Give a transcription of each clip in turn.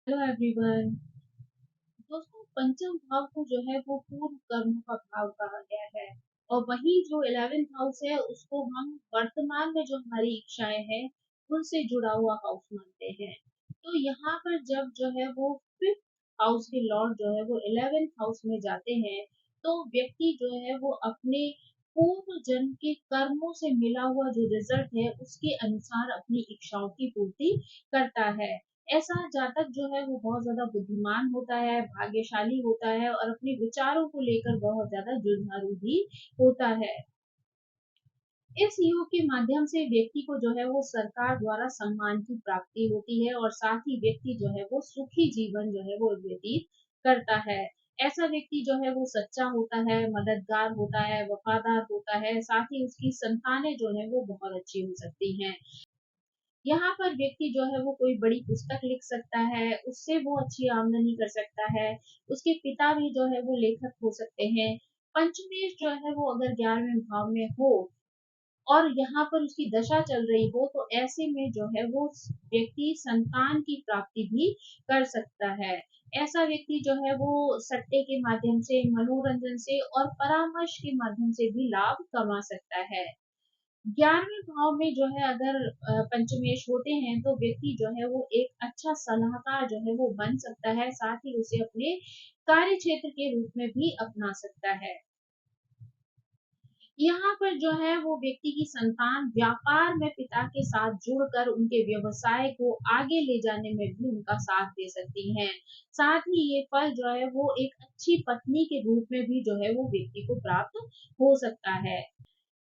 Hello everyone. दोस्तों, पंचम भाव को जो है वो पूर्व कर्म का भाव कहा गया है। और वही जो 11th हाउस है उसको हम वर्तमान में जो हमारी इच्छाएं हैं उनसे जुड़ा हुआ हाउस मानते हैं। तो यहाँ पर जब जो है वो फिफ्थ हाउस के लॉर्ड जो है वो 11th हाउस में जाते हैं, तो व्यक्ति जो है वो अपने पूर्व जन्म के कर्मों से मिला हुआ जो रिजल्ट है उसके अनुसार अपनी इच्छाओं की पूर्ति करता है। ऐसा जातक जो है वो बहुत ज़्यादा बुद्धिमान होता है, भाग्यशाली होता है और अपने विचारों को लेकर बहुत ज़्यादा जुझारू भी होता है। इस योग के माध्यम से व्यक्ति को जो है वो सरकार द्वारा सम्मान की प्राप्ति होती है और साथ ही व्यक्ति जो है वो सुखी जीवन जो है वो व्यतीत करता है। ऐसा व्यक्ति जो है वो सच्चा होता है, मददगार होता है, वफादार होता है, साथ ही उसकी संतानें जो है वो बहुत अच्छी हो सकती हैं। यहाँ पर व्यक्ति जो है वो कोई बड़ी पुस्तक लिख सकता है, उससे वो अच्छी आमदनी कर सकता है। उसके पिता भी जो है वो लेखक हो सकते हैं। पंचमेश जो है वो अगर 11वें भाव में हो और यहाँ पर उसकी दशा चल रही हो, तो ऐसे में जो है वो व्यक्ति संतान की प्राप्ति भी कर सकता है। ऐसा व्यक्ति जो है वो सट्टे के माध्यम से, मनोरंजन से और परामर्श के माध्यम से भी लाभ कमा सकता है। 11वें भाव में जो है अगर पंचमेश होते हैं, तो व्यक्ति जो है वो एक अच्छा सलाहकार जो है वो बन सकता है, साथ ही उसे अपने कार्य क्षेत्र के रूप में भी अपना सकता है। यहाँ पर जो है वो व्यक्ति की संतान व्यापार में पिता के साथ जुड़कर उनके व्यवसाय को आगे ले जाने में भी उनका साथ दे सकती हैं। साथ ही ये फल जो है वो एक अच्छी पत्नी के रूप में भी जो है वो व्यक्ति को प्राप्त हो सकता है।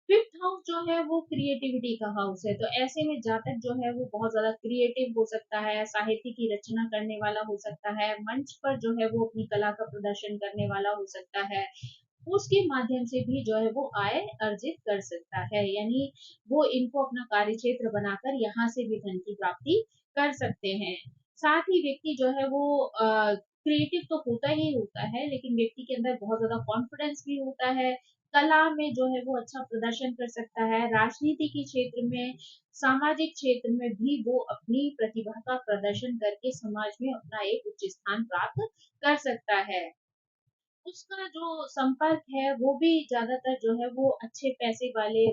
फिफ्थ हाउस जो है वो क्रिएटिविटी का हाउस है, तो ऐसे में जातक जो है वो बहुत ज्यादा क्रिएटिव हो सकता है, साहित्य की रचना करने वाला हो सकता है, मंच पर जो है वो अपनी कला का प्रदर्शन करने वाला हो सकता है। उसके माध्यम से भी जो है वो आय अर्जित कर सकता है, यानी वो इनको अपना कार्य क्षेत्र बनाकर यहाँ से भी धन की प्राप्ति कर सकते हैं। साथ ही व्यक्ति जो है वो क्रिएटिव तो होता ही होता है, लेकिन व्यक्ति के अंदर बहुत ज्यादा कॉन्फिडेंस भी होता है। कला में जो है वो अच्छा प्रदर्शन कर सकता है। राजनीति के क्षेत्र में, सामाजिक क्षेत्र में भी वो अपनी प्रतिभा का प्रदर्शन करके समाज में अपना एक उच्च स्थान प्राप्त कर सकता है। उसका जो संपर्क है वो भी ज्यादातर जो है वो अच्छे पैसे वाले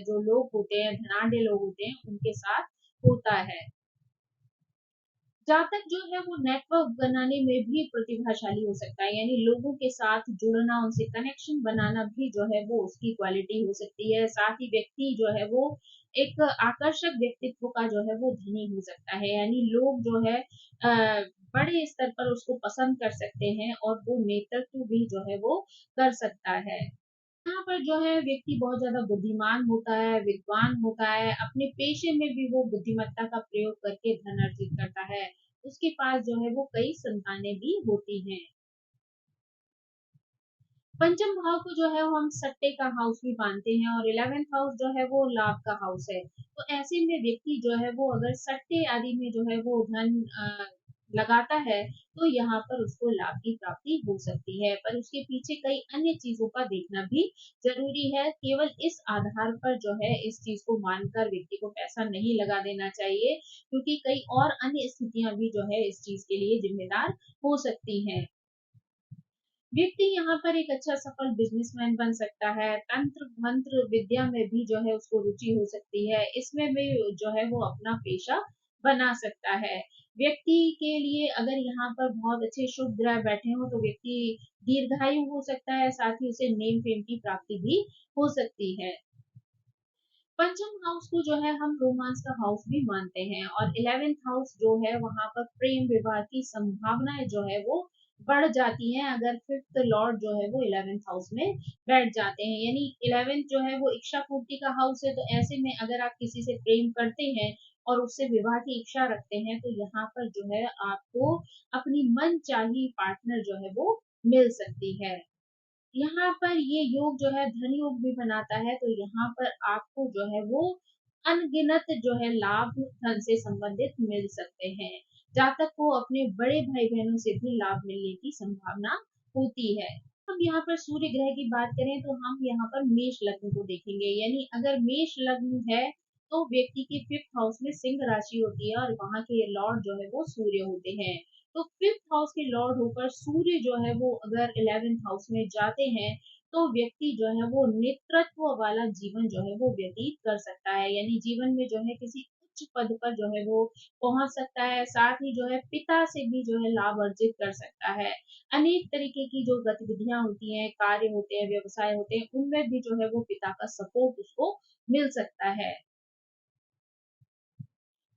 जो लोग होते हैं, धनाढ्य लोग होते हैं, उनके साथ होता है। जातक जो है वो नेटवर्क बनाने में भी प्रतिभाशाली हो सकता है, यानी लोगों के साथ जुड़ना, उनसे कनेक्शन बनाना भी जो है वो उसकी क्वालिटी हो सकती है। साथ ही व्यक्ति जो है वो एक आकर्षक व्यक्तित्व का जो है वो धनी हो सकता है, यानी लोग जो है बड़े स्तर पर उसको पसंद कर सकते हैं और वो नेतृत्व भी जो है वो कर सकता है। यहाँ पर जो है व्यक्ति बहुत ज़्यादा बुद्धिमान होता है, विद्वान होता है, अपने पेशे में भी वो बुद्धिमत्ता का प्रयोग करके धन अर्जित करता है। उसके पास जो है वो कई संतानें भी होती हैं। पंचम भाव को जो है वो हम सट्टे का हाउस भी मानते हैं और 11th हाउस जो है वो लाभ का हाउस है। तो ऐसे में व्यक्ति जो है वो अगर सट्टे आदि में जो है वो धन लगाता है, तो यहाँ पर उसको लाभ की प्राप्ति हो सकती है, पर उसके पीछे कई अन्य चीजों का देखना भी जरूरी है। केवल इस आधार पर जो है इस चीज को मानकर व्यक्ति को पैसा नहीं लगा देना चाहिए, क्योंकि कई और अन्य स्थितियां भी जो है इस चीज के लिए जिम्मेदार हो सकती हैं। व्यक्ति यहाँ पर एक अच्छा सफल बिजनेसमैन बन सकता है। तंत्र मंत्र विद्या में भी जो है उसको रुचि हो सकती है, इसमें भी जो है वो अपना पेशा बना सकता है। व्यक्ति के लिए अगर यहाँ पर बहुत अच्छे शुभ ग्रह बैठे हो, तो व्यक्ति दीर्घायु हो सकता है, साथ ही उसे नेम फेम की प्राप्ति भी हो सकती है। पंचम हाउस को जो है हम रोमांस का हाउस भी मानते हैं और 11th हाउस जो है वहां पर प्रेम विवाह की संभावनाएं जो है वो बढ़ जाती हैं, अगर फिफ्थ लॉर्ड जो है वो 11th हाउस में बैठ जाते हैं। यानी 11th जो है वो इच्छा पूर्ति का हाउस है, तो ऐसे में अगर आप किसी से प्रेम करते हैं और उससे विवाह की इच्छा रखते हैं, तो यहाँ पर जो है आपको अपनी मन चाही पार्टनर जो है वो मिल सकती है। यहाँ पर ये योग जो है धन योग भी बनाता है, तो यहाँ पर आपको जो है वो अनगिनत जो है लाभ धन से संबंधित मिल सकते हैं। जातक को अपने बड़े भाई बहनों से भी लाभ मिलने की संभावना होती है। हम यहाँ पर सूर्य ग्रह की बात करें, तो हम यहाँ पर मेष लग्न को देखेंगे, यानी अगर मेष लग्न है तो व्यक्ति के फिफ्थ हाउस में सिंह राशि होती है और वहां के लॉर्ड जो है वो सूर्य होते हैं। तो फिफ्थ हाउस के लॉर्ड होकर सूर्य जो है वो अगर 11th हाउस में जाते हैं, तो व्यक्ति जो है वो नेतृत्व वाला जीवन जो है वो व्यतीत कर सकता है, यानी जीवन में जो है किसी उच्च पद पर जो है वो पहुंच सकता है। साथ ही जो है पिता से भी जो है लाभ अर्जित कर सकता है। अनेक तरीके की जो गतिविधियां होती हैं, कार्य होते हैं, व्यवसाय होते हैं, उनमें भी जो है वो पिता का सपोर्ट उसको मिल सकता है।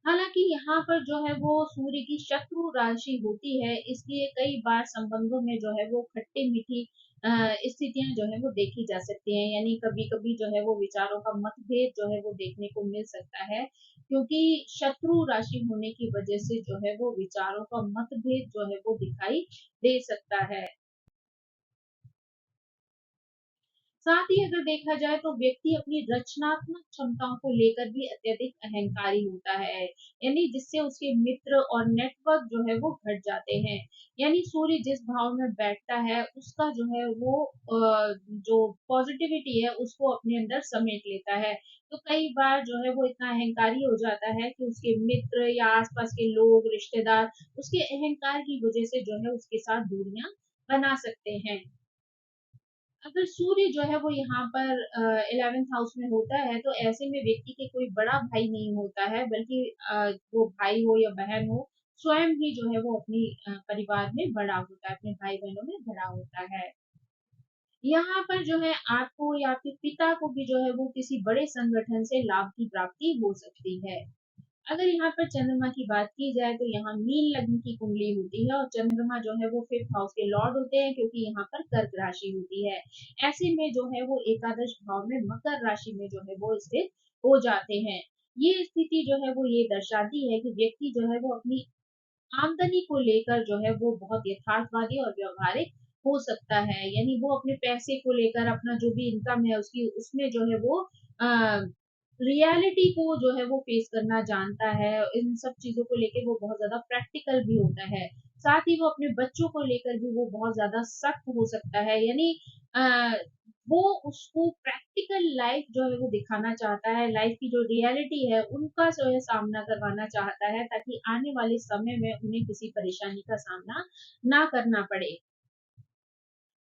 हालाँकि यहाँ पर जो है वो सूर्य की शत्रु राशि होती है, इसलिए कई बार संबंधों में जो है वो खट्टी-मीठी स्थितियाँ जो है वो देखी जा सकती हैं। यानी कभी-कभी जो है वो विचारों का मतभेद जो है वो देखने को मिल सकता है, क्योंकि शत्रु राशि होने की वजह से जो है वो विचारों का मतभेद जो है वो दिखाई दे सकता है। साथ ही अगर देखा जाए तो व्यक्ति अपनी रचनात्मक क्षमताओं को लेकर भी अत्यधिक अहंकारी होता है, यानी जिससे उसके मित्र और नेटवर्क जो है वो घट जाते हैं। यानी सूर्य जिस भाव में बैठता है उसका जो है वो जो पॉजिटिविटी है उसको अपने अंदर समेट लेता है। तो कई बार जो है वो इतना अहंकारी हो जाता है कि उसके मित्र या आसपास के लोग, रिश्तेदार उसके अहंकार की वजह से जो है उसके साथ दूरियां बना सकते हैं। अगर सूर्य जो है वो यहाँ पर 11th हाउस में होता है, तो ऐसे में व्यक्ति के कोई बड़ा भाई नहीं होता है, बल्कि वो भाई हो या बहन हो, स्वयं ही जो है वो अपनी परिवार में बड़ा होता है, अपने भाई-बहनों में बड़ा होता है। यहाँ पर जो है आपको या आपके पिता को भी जो है वो किसी बड़े संगठन से लाभ की प्राप्ति हो सकती है। अगर यहाँ पर चंद्रमा की बात की जाए तो यहाँ मीन लग्न की कुंडली होती है और चंद्रमा जो है वो फिफ्थ हाउस के लॉर्ड होते हैं, क्योंकि यहाँ पर कर्क राशि होती है। ऐसे में जो है वो एकादश भाव में मकर राशि में जो है वो स्थित हो जाते हैं। ये स्थिति जो है वो ये दर्शाती है कि व्यक्ति जो है वो अपनी आमदनी को लेकर जो है वो बहुत यथार्थवादी और व्यवहारिक हो सकता है। यानी वो अपने पैसे को लेकर अपना जो भी इनकम है उसकी उसमें जो है वो रियलिटी को जो है वो फेस करना जानता है। इन सब चीज़ों को लेके वो बहुत ज़्यादा प्रैक्टिकल भी होता है। साथ ही वो अपने बच्चों को लेकर भी वो बहुत ज़्यादा सख्त हो सकता है। यानी अ, वो उसको प्रैक्टिकल लाइफ जो है वो दिखाना चाहता है, लाइफ की जो रियलिटी है उनका जो है सामना करवाना चाहता है, ताकि आने वाले समय में उन्हें किसी परेशानी का सामना ना करना पड़े।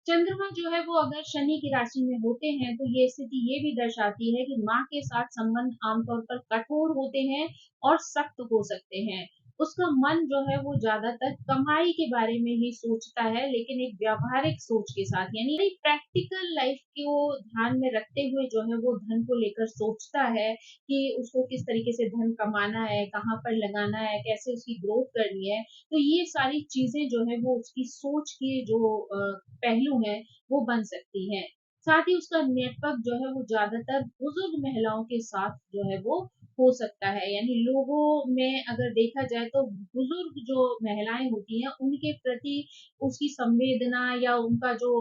चंद्रमा जो है वो अगर शनि की राशि में होते हैं, तो ये स्थिति ये भी दर्शाती है कि माँ के साथ संबंध आमतौर पर कठोर होते हैं और सख्त हो सकते हैं। उसका मन जो है वो ज्यादातर कमाई के बारे में ही सोचता है, लेकिन एक व्यावहारिक सोच के साथ, यानी प्रैक्टिकल लाइफ को ध्यान में रखते हुए जो है वो धन को लेकर सोचता है कि उसको किस तरीके से धन कमाना है, कहाँ पर लगाना है, कैसे उसकी ग्रोथ करनी है। तो ये सारी चीजें जो है वो उसकी सोच के जो पहलू हैं वो बन सकती हैं। साथ ही उसका नेटवर्क जो है वो ज़्यादातर बुज़ुर्ग महिलाओं के साथ जो है वो हो सकता है। यानी लोगों में अगर देखा जाए तो बुज़ुर्ग जो महिलाएँ होती हैं उनके प्रति उसकी संवेदना या उनका जो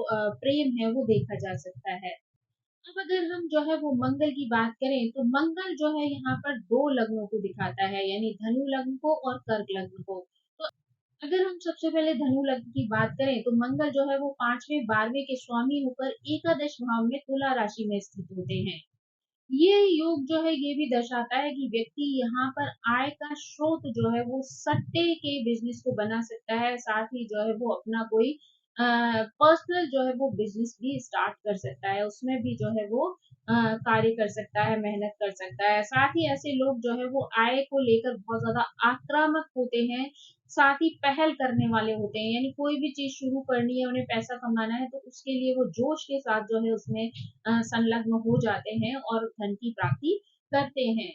प्रेम है वो देखा जा सकता है। अब अगर हम जो है वो मंगल की बात करें, तो मंगल जो है यहाँ पर 2 लग्नों को दिखाता है, यानी धनु लग्न को और कर्क लग्न को। तो अगर हम सबसे पहले धनु लग्न की बात करें, तो मंगल जो है वो 5वें 12वें के स्वामी होकर एकादश भाव में तुला राशि में स्थित होते हैं। ये योग जो है ये भी दर्शाता है कि व्यक्ति यहाँ पर आय का स्रोत जो है वो सट्टे के बिजनेस को बना सकता है। साथ ही जो है वो अपना कोई पर्सनल जो है वो बिजनेस भी स्टार्ट कर सकता है, उसमें भी जो है वो कार्य कर सकता है, मेहनत कर सकता है। साथ ही ऐसे लोग जो है वो आय को लेकर बहुत ज्यादा आक्रामक होते हैं, साथ ही पहल करने वाले होते हैं। यानी कोई भी चीज शुरू करनी है, उन्हें पैसा कमाना है, तो उसके लिए वो जोश के साथ जो है उसमें संलग्न हो जाते हैं और धन की प्राप्ति करते हैं।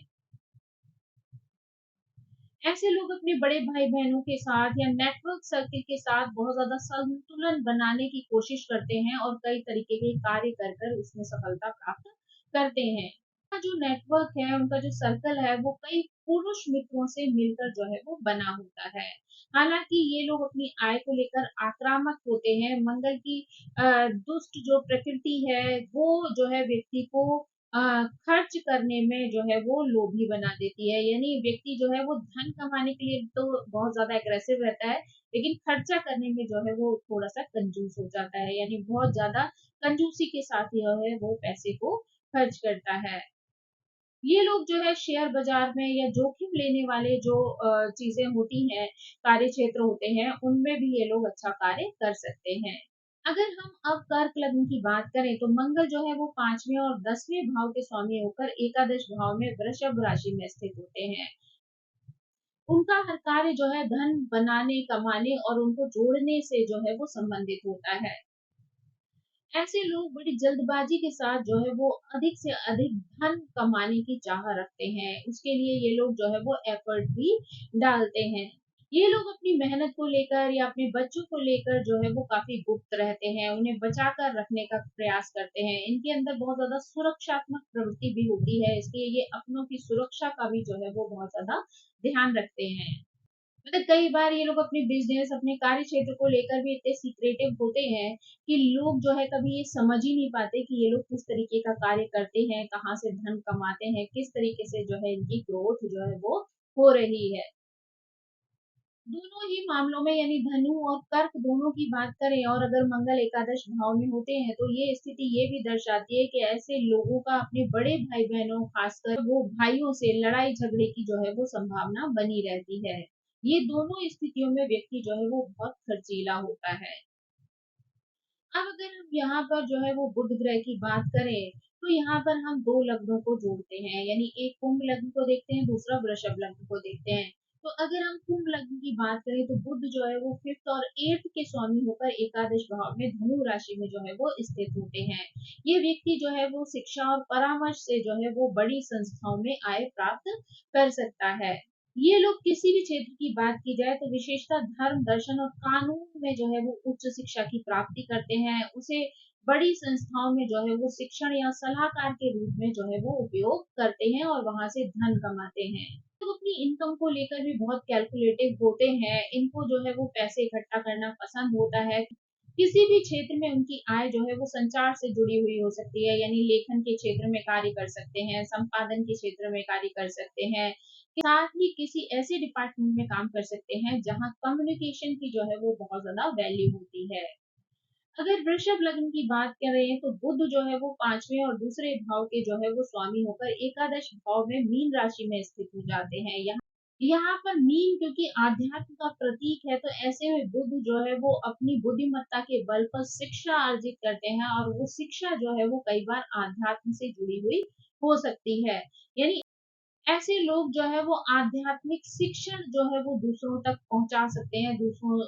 ऐसे लोग अपने बड़े भाई-बहनों के साथ या नेटवर्क सर्किल के साथ बहुत ज़्यादा संतुलन बनाने की कोशिश करते हैं और कई तरीके के कार्य कर कर उसमें सफलता प्राप्त करते हैं। का जो नेटवर्क है, उनका जो सर्कल है, वो कई पुरुष मित्रों से मिलकर जो है वो बना होता है। हालाँकि ये लोग अपनी आय को लेकर आक्रामक होते हैं। मंगल की दुष्ट जो प्रकृति है, वो जो है व्यक्ति को अ, खर्च करने में जो है वो लोभी बना देती है। यानी व्यक्ति जो है वो धन कमाने के लिए तो बहुत ज़्यादा एग्रेसिव रहता है, लेकिन खर्चा करने में जो है वो थोड़ा-सा कंजूस हो जाता है। यानी बहुत ज़्यादा कंजूसी के साथ जो है वो पैसे को खर्च करता है। ये लोग जो है शेयर बाजार में या जोखिम लेने वाले जो चीजें होती हैं, कार्य क्षेत्र होते हैं, उनमें भी ये लोग अच्छा कार्य कर सकते हैं। अगर हम अब कर्क लग्न की बात करें तो मंगल जो है वो 5वें और 10वें भाव के स्वामी होकर एकादश भाव में वृषभ राशि में स्थित होते हैं। उनका हर कार्य जो है धन बनाने, कमाने और उनको जोड़ने से जो है वो संबंधित होता है। ऐसे लोग बड़ी जल्दबाजी के साथ जो है वो अधिक से अधिक धन कमाने की चाह रखते हैं। उसके लिए ये लोग जो है वो एफर्ट भी डालते हैं। ये लोग अपनी मेहनत को लेकर या अपने बच्चों को लेकर जो है वो काफी गुप्त रहते हैं, उन्हें बचा कर रखने का प्रयास करते हैं। इनके अंदर बहुत ज्यादा सुरक्षात्मक प्रवृत्ति भी होती है, इसलिए ये अपनों की सुरक्षा का भी जो है वो बहुत ज्यादा ध्यान रखते हैं। मतलब कई बार ये लोग अपने बिजनेस, अपने कार्य क्षेत्र को लेकर भी इतने सीक्रेटिव होते हैं कि लोग जो है कभी ये समझ ही नहीं पाते कि ये लोग किस तरीके का कार्य करते हैं, कहाँ से धन कमाते हैं, किस तरीके से जो है इनकी ग्रोथ जो है वो हो रही है। दोनों ही मामलों में यानी धनु और कर्क दोनों की बात करें और अगर मंगल एकादश भाव में होते हैं तो ये स्थिति ये भी दर्शाती है कि ऐसे लोगों का अपने बड़े भाई बहनों, खासकर वो भाइयों से लड़ाई झगड़े की जो है वो संभावना बनी रहती है। ये दोनों स्थितियों में व्यक्ति जो है वो बहुत खर्चीला होता है। अब अगर हम यहाँ पर जो है वो बुध ग्रह की बात करें तो यहाँ पर हम दो लग्नों को जोड़ते हैं, यानी एक कुंभ लग्न को देखते हैं, दूसरा वृषभ लग्न को देखते हैं। तो अगर हम कुंभ लग्न की बात करें तो बुध जो है वो फिफ्थ और एट्थ के स्वामी होकर एकादश भाव में धनु राशि में जो है वो स्थित होते हैं। ये व्यक्ति जो है वो शिक्षा और परामर्श से जो है वो बड़ी संस्थाओं में आय प्राप्त कर सकता है। ये लोग किसी भी क्षेत्र की बात की जाए तो विशेषतः धर्म, दर्शन और कानून में जो है वो उच्च शिक्षा की प्राप्ति करते हैं। उसे बड़ी संस्थाओं में जो है वो शिक्षण या सलाहकार के रूप में जो है वो उपयोग करते हैं और वहां से धन कमाते हैं। तो अपनी इनकम को लेकर भी बहुत कैलकुलेटिव होते हैं। इनको जो है वो पैसे इकट्ठा करना पसंद होता है। किसी भी क्षेत्र में उनकी आय जो है वो संचार से जुड़ी हुई हो सकती है, यानी लेखन के क्षेत्र में कार्य कर सकते हैं, संपादन के क्षेत्र में कार्य कर सकते हैं, साथ ही किसी ऐसे डिपार्टमेंट में काम कर सकते हैं जहां कम्युनिकेशन की जो है वो बहुत ज्यादा वैल्यू होती है। अगर वृषभ लग्न की बात करें तो बुध जो है वो 5वें और दूसरे भाव के जो है वो स्वामी होकर एकादश भाव में मीन राशि में स्थित हो जाते हैं। यहाँ पर मीन क्योंकि आध्यात्म का प्रतीक है, तो ऐसे में बुध जो है वो अपनी बुद्धिमत्ता के बल पर शिक्षा अर्जित करते हैं और वो शिक्षा जो है वो कई बार आध्यात्म से जुड़ी हुई हो सकती है। यानी ऐसे लोग जो है वो आध्यात्मिक शिक्षण जो है वो दूसरों तक पहुंचा सकते हैं, दूसरों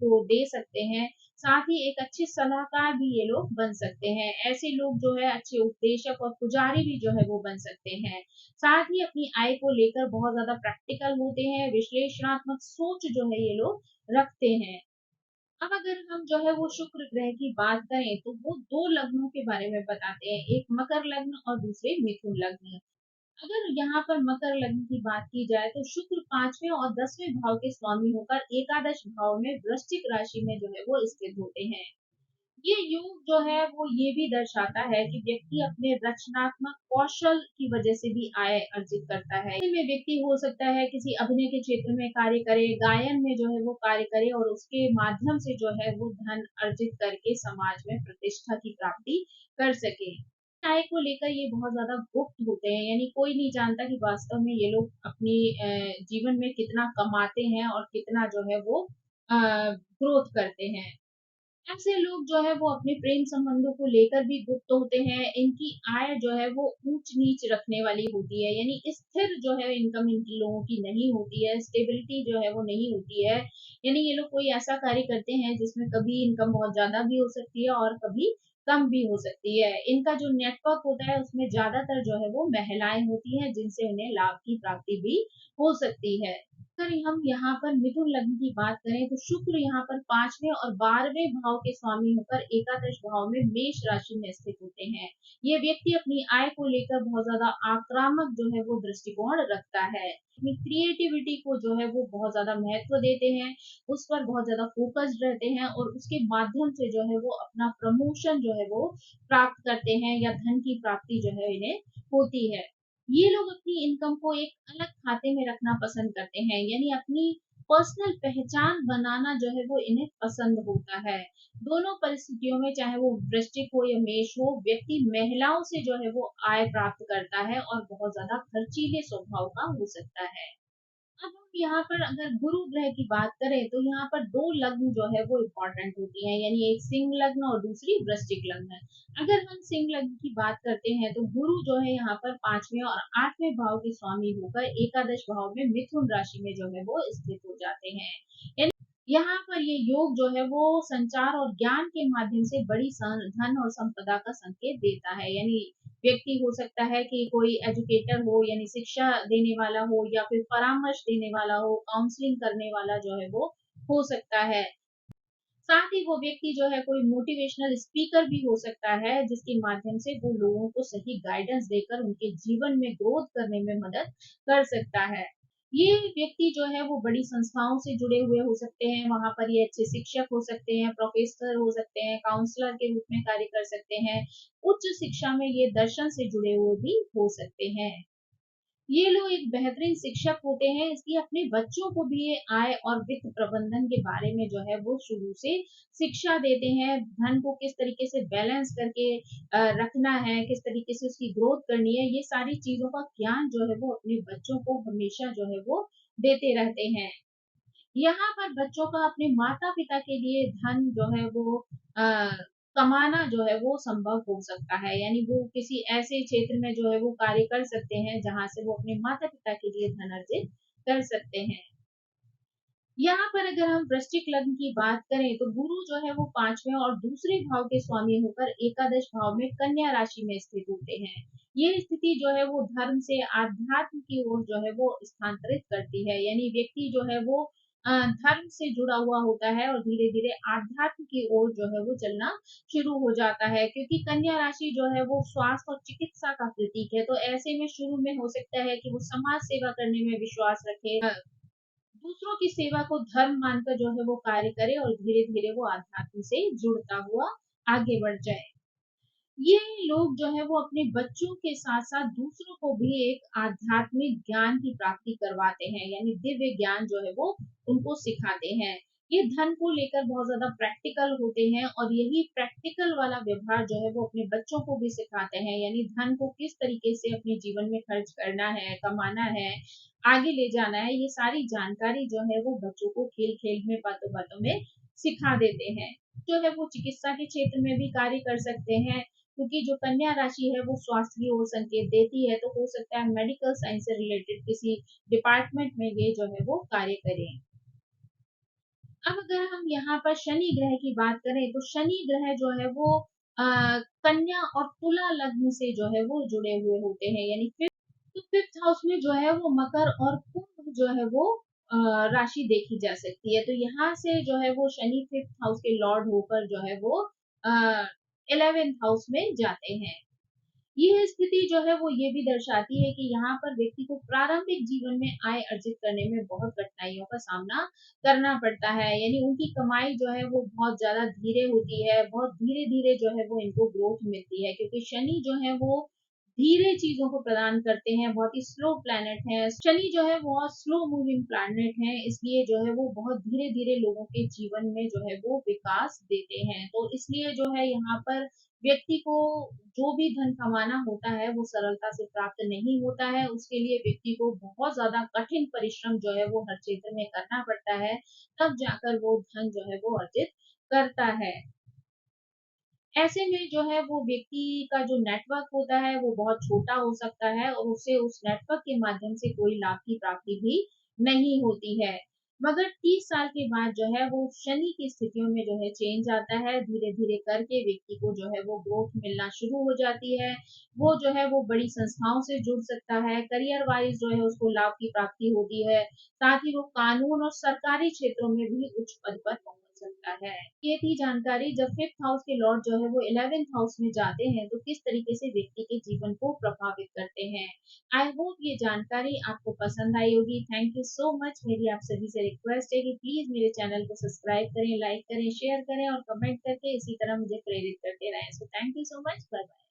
को दे सकते हैं। साथ ही एक अच्छे सलाहकार भी ये लोग बन सकते हैं। ऐसे लोग जो है अच्छे उपदेशक और पुजारी भी जो है वो बन सकते हैं। साथ ही अपनी आय को लेकर बहुत ज्यादा प्रैक्टिकल होते हैं, विश्लेषणात्मक सोच जो है ये लोग रखते हैं। अब अगर हम जो है वो शुक्र ग्रह की बात करें तो वो दो लग्नों के बारे में बताते हैं, एक मकर लग्न और दूसरे मिथुन लग्न। अगर यहाँ पर मकर लग्न की बात की जाए तो शुक्र 5वें और 10वें भाव के स्वामी होकर एकादश भाव में वृश्चिक राशि में जो है वो स्थित होते हैं। ये योग जो है वो ये भी दर्शाता है कि व्यक्ति अपने रचनात्मक कौशल की वजह से भी आय अर्जित करता है। में व्यक्ति हो सकता है किसी अभिनय के क्षेत्र में कार्य करे, गायन में जो है वो कार्य करे और उसके माध्यम से जो है वो धन अर्जित करके समाज में प्रतिष्ठा की प्राप्ति कर सके। आय को लेकर ये बहुत ज्यादा गुप्त होते हैं, यानी कोई नहीं जानता कि वास्तव में ये लोग अपनी जीवन में कितना कमाते हैं और कितना जो है वो ग्रोथ करते हैं। ऐसे लोग जो है वो अपने प्रेम संबंधों को लेकर भी गुप्त होते हैं। इनकी आय जो है वो ऊंच नीच रखने वाली होती है, यानी स्थिर जो है इनकम इन लोगों की नहीं होती है, स्टेबिलिटी जो है वो नहीं होती है। यानी ये लोग कोई ऐसा कार्य करते हैं जिसमें कभी इनकम बहुत ज्यादा भी हो सकती है और कभी कम भी हो सकती है। इनका जो नेटवर्क होता है उसमें ज्यादातर जो है वो महिलाएं होती हैं जिनसे उन्हें लाभ की प्राप्ति भी हो सकती है। अगर हम यहाँ पर मिथुन लग्न की बात करें तो शुक्र यहाँ पर 5वें और 12वें भाव के स्वामी होकर एकादश भाव में मेष राशि में स्थित होते हैं। ये व्यक्ति अपनी आय को लेकर बहुत ज्यादा आक्रामक जो है वो दृष्टिकोण रखता है। अपनी क्रिएटिविटी को जो है वो बहुत ज्यादा महत्व देते हैं, उस पर बहुत ज्यादा फोकस्ड रहते हैं और उसके माध्यम से जो है वो अपना प्रमोशन जो है वो प्राप्त करते हैं या धन की प्राप्ति जो है इन्हें होती है। ये लोग अपनी इनकम को एक अलग खाते में रखना पसंद करते हैं, यानी अपनी पर्सनल पहचान बनाना जो है वो इन्हें पसंद होता है। दोनों परिस्थितियों में चाहे वो वृश्चिक हो या मेष हो, व्यक्ति महिलाओं से जो है वो आय प्राप्त करता है और बहुत ज़्यादा खर्चीले स्वभाव का हो सकता है। अब हम यहाँ पर अगर गुरु ग्रह की बात करें तो यहाँ पर 2 लग्न जो है वो इम्पोर्टेंट होती हैं, यानी एक सिंह लग्न और दूसरी वृश्चिक लग्न। अगर हम सिंह लग्न की बात करते हैं तो गुरु जो है यहाँ पर 5वें और 8वें भाव के स्वामी होकर एकादश भाव में मिथुन राशि में जो है वो स्थित हो जाते हैं। यानी यहाँ पर ये योग जो है वो संचार और ज्ञान के माध्यम से बड़ी धन और संपदा का संकेत देता है। यानी व्यक्ति हो सकता है कि कोई एजुकेटर हो, यानी शिक्षा देने वाला हो या फिर परामर्श देने वाला हो, काउंसलिंग करने वाला जो है वो हो सकता है। साथ ही वो व्यक्ति जो है कोई मोटिवेशनल स्पीकर भी हो सकता है, जिसके माध्यम से वो लोगों को सही गाइडेंस देकर उनके जीवन में ग्रोथ करने में मदद कर सकता है। ये व्यक्ति जो है वो बड़ी संस्थाओं से जुड़े हुए हो सकते हैं, वहां पर ये अच्छे शिक्षक हो सकते हैं, प्रोफेसर हो सकते हैं, काउंसलर के रूप में कार्य कर सकते हैं, उच्च शिक्षा में ये दर्शन से जुड़े हुए भी हो सकते हैं। ये लोग एक बेहतरीन शिक्षक होते हैं, इसलिए अपने बच्चों को भी ये आय और वित्त प्रबंधन के बारे में जो है वो शुरू से शिक्षा देते हैं। धन को किस तरीके से बैलेंस करके रखना है, किस तरीके से उसकी ग्रोथ करनी है, ये सारी चीज़ों का ज्ञान जो है वो अपने बच्चों को हमेशा जो है वो देते रहते हैं। यहाँ पर बच्चों का अपने माता-पिता के लिए धन जो है वो अ, कमाना जो है वो संभव हो सकता है। यानी वो किसी ऐसे क्षेत्र में जो है वो कार्य कर सकते हैं, जहाँ से वो अपने माता-पिता के लिए धन अर्जित कर सकते हैं। यहाँ पर अगर हम वृश्चिक लग्न की बात करें तो गुरु जो है वो 5वें और दूसरे भाव के स्वामी होकर एकादश भाव में कन्या राशि में स्थित होते हैं। ये स्थिति जो है वो धर्म से आध्यात्म की ओर जो है वो स्थानांतरित करती है। यानी व्यक्ति जो है वो धर्म से जुड़ा हुआ होता है और धीरे-धीरे आध्यात्म की ओर जो है वो चलना शुरू हो जाता है, क्योंकि कन्या राशि जो है वो स्वास्थ्य और चिकित्सा का प्रतीक है। तो ऐसे में शुरू में हो सकता है कि वो समाज सेवा करने में विश्वास रखे, दूसरों की सेवा को धर्म मानकर जो है वो कार्य करे और धीरे-धीरे वो आध्यात्म से जुड़ता हुआ आगे बढ़ जाए। ये लोग जो है वो अपने बच्चों के साथ-साथ दूसरों को भी एक आध्यात्मिक ज्ञान की प्राप्ति करवाते हैं, यानी दिव्य ज्ञान जो है वो उनको सिखाते हैं। ये धन को लेकर बहुत ज़्यादा प्रैक्टिकल होते हैं और यही प्रैक्टिकल वाला व्यवहार जो है वो अपने बच्चों को भी सिखाते हैं। यानी धन को किस तरीके से अपने जीवन में खर्च करना है, कमाना है, आगे ले जाना है, ये सारी जानकारी जो है वो बच्चों को खेल-खेल में, बातों-बातों में सिखा देते हैं। जो है वो चिकित्सा के क्षेत्र में भी कार्य कर सकते हैं, क्योंकि जो कन्या राशि है वो स्वास्थ्य की ओर संकेत देती है, तो हो सकता है मेडिकल साइंस से रिलेटेड किसी डिपार्टमेंट में ये जो है वो कार्य करें। अब अगर हम यहाँ पर शनि ग्रह की बात करें तो शनि ग्रह जो है वो अ, कन्या और तुला लग्न से जो है वो जुड़े हुए होते हैं। यानी फिफ्थ हाउस में जो है वो मकर और कुंभ जो है वो राशि देखी जा सकती है। तो यहाँ से जो है वो शनि फिफ्थ हाउस के लॉर्ड होकर जो है वो 11th हाउस में जाते हैं। ये स्थिति जो है वो ये भी दर्शाती है कि यहाँ पर व्यक्ति को प्रारंभिक जीवन में आय अर्जित करने में बहुत कठिनाइयों का सामना करना पड़ता है। यानी उनकी कमाई जो है वो बहुत ज़्यादा धीरे होती है, बहुत धीरे-धीरे जो है वो इनको ग्रोथ मिलती है, क्योंकि शनि जो है वो धीरे चीज़ों को प्रदान करते हैं, बहुत ही स्लो प्लैनेट है। शनि जो है बहुत स्लो मूविंग प्लैनेट है, इसलिए जो है वो बहुत धीरे-धीरे लोगों के जीवन में जो है वो विकास देते हैं। तो इसलिए जो है यहाँ पर व्यक्ति को जो भी धन कमाना होता है वो सरलता से प्राप्त नहीं होता है। उसके लिए व्यक्ति को बहुत ज़्यादा कठिन परिश्रम जो है वो हर क्षेत्र में करना पड़ता है, तब जाकर वो धन जो है वो अर्जित करता है। ऐसे में जो है वो व्यक्ति का जो नेटवर्क होता है वो बहुत छोटा हो सकता है और उसे उस नेटवर्क के माध्यम से कोई लाभ की प्राप्ति भी नहीं होती है। मगर 30 साल के बाद जो है वो शनि की स्थितियों में जो है चेंज आता है, धीरे-धीरे करके व्यक्ति को जो है वो ग्रोथ मिलना शुरू हो जाती है। वो जो है वो बड़ी संस्थाओं से जुड़ सकता है, करियर वाइज़ जो है उसको लाभ की प्राप्ति होती है। साथ ही वो कानून और सरकारी क्षेत्रों में भी उच्च पद पर पहुँच सकता है। ये थी जानकारी, जब फिफ्थ हाउस के लॉर्ड जो है वो 11th हाउस में जाते हैं तो किस तरीके से व्यक्ति के जीवन को प्रभावित करते हैं। आई होप ये जानकारी आपको पसंद आई होगी। Thank you so much. मेरी आप सभी से रिक्वेस्ट है कि प्लीज मेरे चैनल को सब्सक्राइब करें, लाइक करें, शेयर करें और कमेंट करके इसी तरह मुझे प्रेरित करते रहें। So thank you so much. Bye bye.